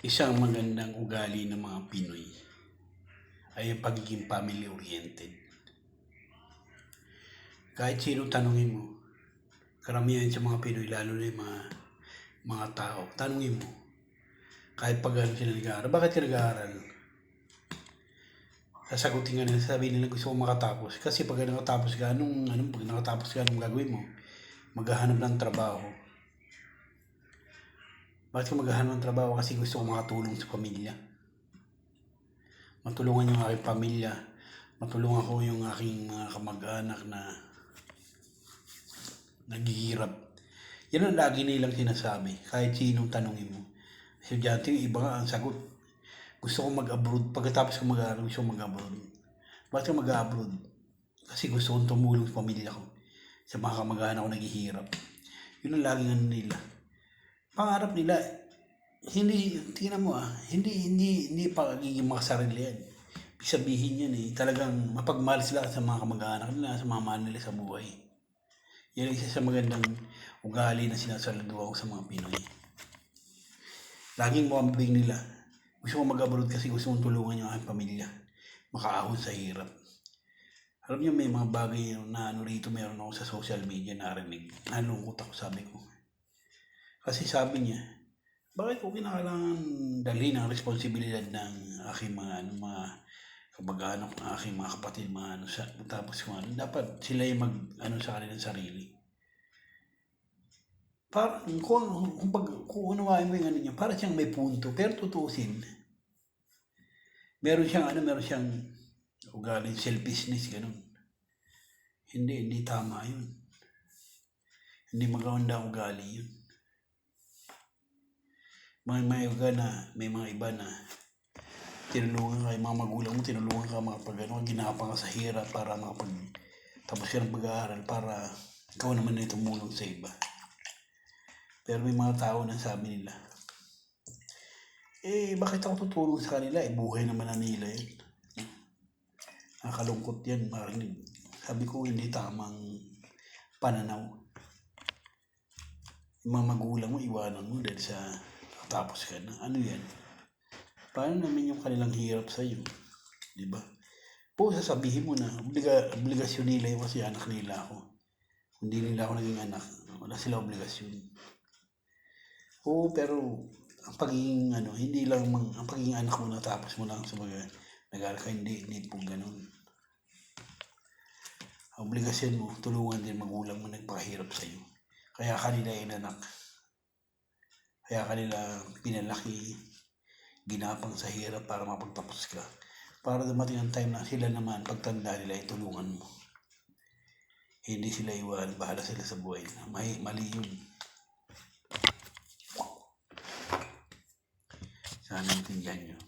Isang magandang ugali ng mga Pinoy ay ang pagiging family-oriented. Kahit sino tanungin mo, karamihan sa mga Pinoy, lalo na yung mga tao, tanungin mo, kahit pag ano sila nag-aaral, bakit ka nag-aaral? Sasagutin nga nila, sabihin nila gusto ko makatapos. Kasi pag nakatapos ka, pag nakatapos ka, anong gagawin mo? Maghahanap ng trabaho. Bakit ka maghahanap ng trabaho? Kasi gusto ko makatulong sa pamilya. Matulungan yung aking pamilya. Matulungan ko yung aking mga kamag-anak na naghihirap. Yan ang lagi nilang sinasabi. Kahit sinong tanongin mo. Estudyante, yung iba nga ang sagot. Gusto ko mag-abroad. Pagkatapos ko mag-aaral, gusto ko mag-abroad. Bakit ka mag-abroad? Kasi gusto kong tumulong sa pamilya ko. Sa mga kamag-anak ko naghihirap. Yun ang laging ano nila. Pangarap nila, tingnan mo hindi pagiging makasarili yan. Ibig sabihin yan talagang mapagmahal sila sa mga kamag-anak nila, sa mga mahal nila sa buhay. Yan ang isa sa magandang ugali na sinasaluduhan ko sa mga Pinoy. Laging mabibig nila, gusto ko mag-abroad kasi gusto kong tulungan yung aking pamilya. Makaahon sa hirap. Alam niyo, may mga bagay na rito meron ako sa social media narinig. Nalungkot ako, sabi ko. Kasi sabi niya, bakit ko kinakailangan dalhin ang responsibilidad ng aking mga kamag-anak, ng aking mga kapatid, tapos dapat sila yung sa kanilang sarili. Parang kung unawain mo yung niya, parang siyang may punto, pero tutusin. Meron siyang ugaling selfishness, ganun. Hindi tama yun. Hindi maganda ugali yun. May mga iba na tinulungan ka, mga magulang mo, tinulungan ka ginapang ka sa hirap para tapos ka ng pag-aaral para ikaw naman na tumulong sa iba. Pero may mga tao na sabi nila, bakit ako tutulong sa kanila? Buhay naman na nila yun. Nakakalungkot yan. Sabi ko, hindi tamang pananaw. Yung mga magulang mo, iwanan mo dahil sa tapos ka na. Ano yan? Paano naman yung kanilang hirap sa'yo? Diba? Sasabihin mo na, obligasyon nila yung kasi anak nila ako. Hindi nila ako naging anak. Wala sila obligasyon. Pero ang pagiging hindi lang ang pagiging anak mo natapos mo lang sa mga nag-aaral ka, hindi po ganun. Ang obligasyon mo, tulungan din magulang mo nagpakahirap sa'yo. Kaya kanila inanak. Kaya kanila pinalaki, ginapang sa hirap para mapagtapos ka. Para dumating ang time na sila naman, pagtanda nila, itulungan mo. Hindi sila iwan, bahala sila sa buhay. Mali yun. Sana natindihan nyo.